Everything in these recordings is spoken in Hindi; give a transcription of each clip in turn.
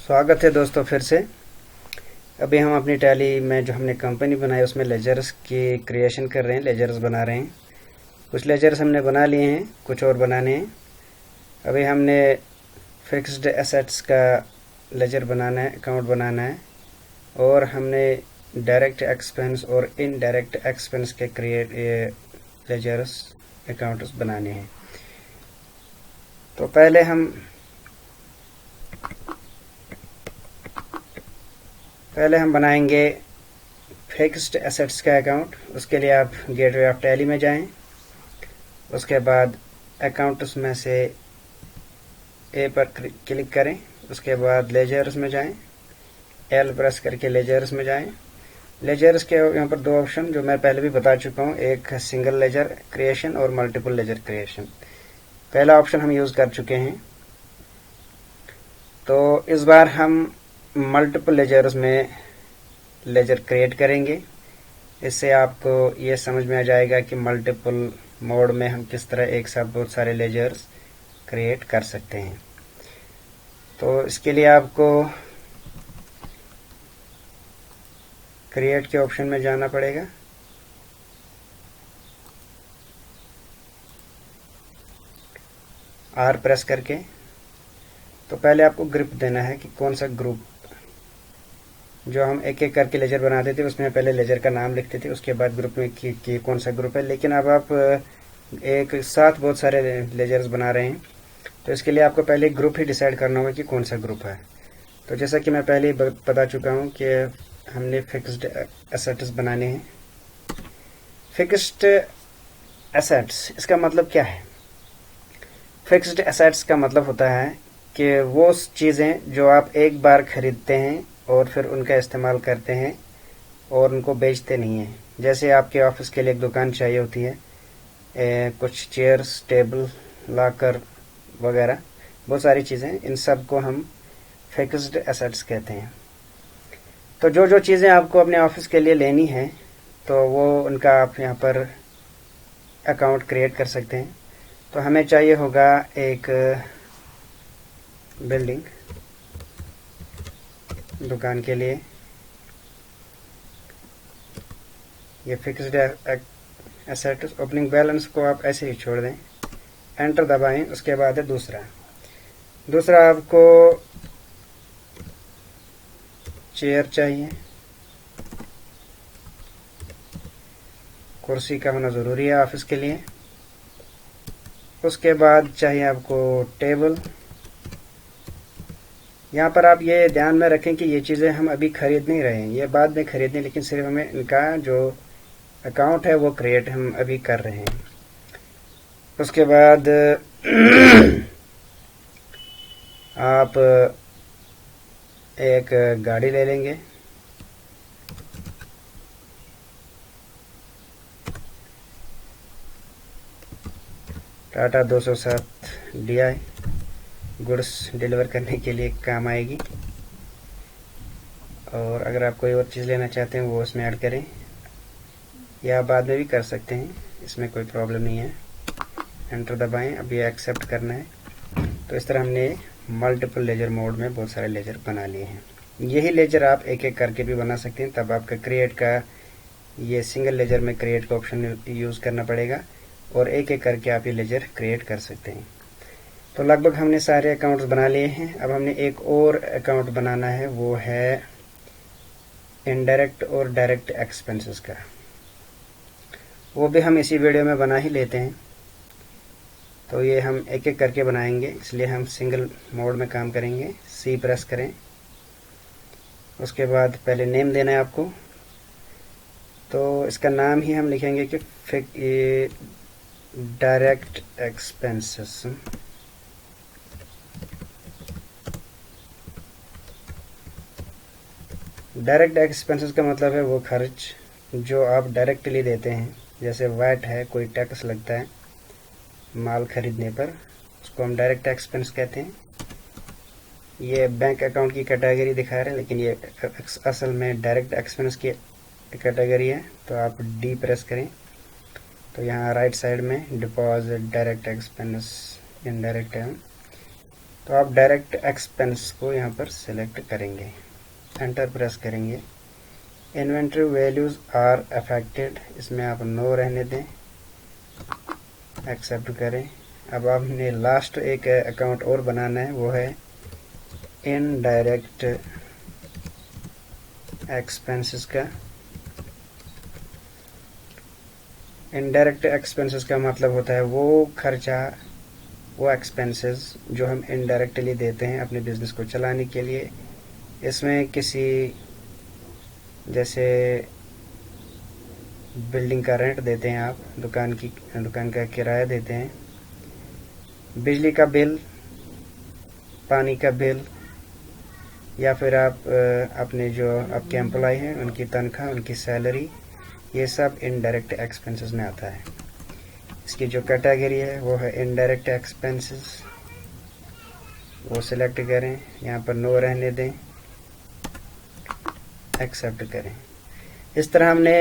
स्वागत है दोस्तों फिर से। अभी हम अपनी टैली में जो हमने कंपनी बनाई उसमें लेजर्स की क्रिएशन कर रहे हैं, लेजर्स बना रहे हैं। कुछ लेजर्स हमने बना लिए हैं, कुछ और बनाने हैं। अभी हमने फिक्स्ड एसेट्स का लेजर बनाना है, अकाउंट बनाना है, और हमने डायरेक्ट एक्सपेंस और इनडायरेक्ट एक्सपेंस के लेजर्स अकाउंट्स बनाने हैं। तो पहले हम बनाएंगे फिक्स्ड एसेट्स का अकाउंट। उसके लिए आप गेटवे ऑफ टैली में जाएं, उसके बाद अकाउंट्स में से ए पर क्लिक करें, उसके बाद लेजर्स में जाएं, एल प्रेस करके लेजर्स में जाएं। लेजर्स के यहाँ पर दो ऑप्शन जो मैं पहले भी बता चुका हूँ, एक सिंगल लेजर क्रिएशन और मल्टीपल लेजर क्रिएशन। पहला ऑप्शन हम यूज़ कर चुके हैं, तो इस बार हम मल्टीपल लेजर्स में लेजर क्रिएट करेंगे। इससे आपको ये समझ में आ जाएगा कि मल्टीपल मोड में हम किस तरह एक साथ बहुत सारे लेजर्स क्रिएट कर सकते हैं। तो इसके लिए आपको क्रिएट के ऑप्शन में जाना पड़ेगा। आर प्रेस करके तो पहले आपको ग्रुप देना है कि कौन सा ग्रुप। जो हम एक एक करके लेजर बनाते थे उसमें पहले लेजर का नाम लिखते थे, उसके बाद ग्रुप में कि कौन सा ग्रुप है। लेकिन अब आप एक साथ बहुत सारे लेजर्स बना रहे हैं, तो इसके लिए आपको पहले ग्रुप ही डिसाइड करना होगा कि कौन सा ग्रुप है। तो जैसा कि मैं पहले ही बता चुका हूँ कि हमने फिक्स्ड एसेट्स बनाने हैं। फिक्स्ड एसेट्स इसका मतलब क्या है? फिक्स्ड एसेट्स का मतलब होता है कि वो चीज़ें जो आप एक बार खरीदते हैं और फिर उनका इस्तेमाल करते हैं और उनको बेचते नहीं हैं। जैसे आपके ऑफिस के लिए एक दुकान चाहिए होती है, कुछ चेयर्स, टेबल, लॉकर वगैरह, बहुत सारी चीज़ें, इन सब को हम फिक्स्ड एसेट्स कहते हैं। तो जो जो चीज़ें आपको अपने ऑफिस के लिए लेनी है, तो वो उनका आप यहाँ पर अकाउंट क्रिएट कर सकते हैं। तो हमें चाहिए होगा एक बिल्डिंग दुकान के लिए। ये फिक्स्ड एसेट ओपनिंग बैलेंस को आप ऐसे ही छोड़ दें, एंटर दबाएं। उसके बाद है दूसरा आपको चेयर चाहिए, कुर्सी का होना ज़रूरी है ऑफिस के लिए। उसके बाद चाहिए आपको टेबल। यहाँ पर आप ये ध्यान में रखें कि ये चीज़ें हम अभी खरीद नहीं रहे हैं, ये बाद में खरीदें, लेकिन सिर्फ हमें इनका जो अकाउंट है वो क्रिएट हम अभी कर रहे हैं। उसके बाद आप एक गाड़ी ले लेंगे, टाटा 207 DI गुड्स डिलीवर करने के लिए काम आएगी। और अगर आप कोई और चीज़ लेना चाहते हैं वो उसमें ऐड करें, या बाद में भी कर सकते हैं, इसमें कोई प्रॉब्लम नहीं है। एंटर दबाएं, अब ये एक्सेप्ट करना है। तो इस तरह हमने मल्टीपल लेजर मोड में बहुत सारे लेजर बना लिए हैं। यही लेजर आप एक एक करके भी बना सकते हैं, तब आपका क्रिएट का ये सिंगल लेजर में क्रिएट का ऑप्शन यूज़ करना पड़ेगा और एक एक करके आप ये लेजर क्रिएट कर सकते हैं। तो लगभग हमने सारे अकाउंट्स बना लिए हैं। अब हमने एक और अकाउंट बनाना है, वो है इनडायरेक्ट और डायरेक्ट एक्सपेंसेस का। वो भी हम इसी वीडियो में बना ही लेते हैं। तो ये हम एक एक करके बनाएंगे, इसलिए हम सिंगल मोड में काम करेंगे। सी प्रेस करें, उसके बाद पहले नेम देना है आपको। तो इसका नाम ही हम लिखेंगे कि डायरेक्ट एक्सपेंसेस। डायरेक्ट एक्सपेंसेस का मतलब है वो खर्च जो आप डायरेक्टली देते हैं, जैसे वैट है, कोई टैक्स लगता है माल खरीदने पर, उसको हम डायरेक्ट एक्सपेंस कहते हैं। ये बैंक अकाउंट की कैटेगरी दिखा रहे हैं, लेकिन ये असल में डायरेक्ट एक्सपेंस की कैटेगरी है। तो आप डी प्रेस करें, तो यहाँ राइट साइड में डिपॉजिट, डायरेक्ट एक्सपेंस, इनडायरेक्ट है, तो आप डायरेक्ट एक्सपेंस को यहाँ पर सिलेक्ट करेंगे, एंटर प्रेस करेंगे। इन्वेंट्री वैल्यूज आर अफेक्टेड, इसमें आप नो रहने दें, एक्सेप्ट करें। अब आपने लास्ट एक अकाउंट और बनाना है, वो है इनडायरेक्ट एक्सपेंसेस का। इनडायरेक्ट एक्सपेंसेस का मतलब होता है वो खर्चा, वो एक्सपेंसेस जो हम इनडायरेक्टली देते हैं अपने बिजनेस को चलाने के लिए। इसमें किसी जैसे बिल्डिंग का रेंट देते हैं आप, दुकान का किराया देते हैं, बिजली का बिल, पानी का बिल, या फिर आप अपने जो आपके एम्प्लॉय हैं उनकी तनख्वाह, उनकी सैलरी, ये सब इनडायरेक्ट एक्सपेंसेस में आता है। इसकी जो कैटेगरी है वो है इनडायरेक्ट एक्सपेंसेस, वो सिलेक्ट करें, यहाँ पर नो रहने दें, एक्सेप्ट करें। इस तरह हमने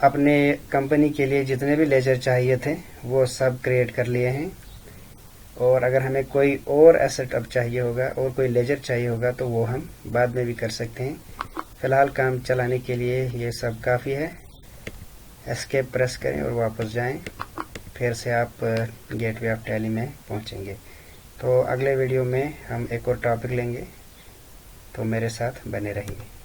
अपने कंपनी के लिए जितने भी लेजर चाहिए थे वो सब क्रिएट कर लिए हैं। और अगर हमें कोई और एसेट अब चाहिए होगा और कोई लेजर चाहिए होगा तो वो हम बाद में भी कर सकते हैं। फिलहाल काम चलाने के लिए ये सब काफ़ी है। एस्केप प्रेस करें और वापस जाएं, फिर से आप गेटवे ऑफ टैली में पहुंचेंगे। तो अगले वीडियो में हम एक और टॉपिक लेंगे, तो मेरे साथ बने रहिए।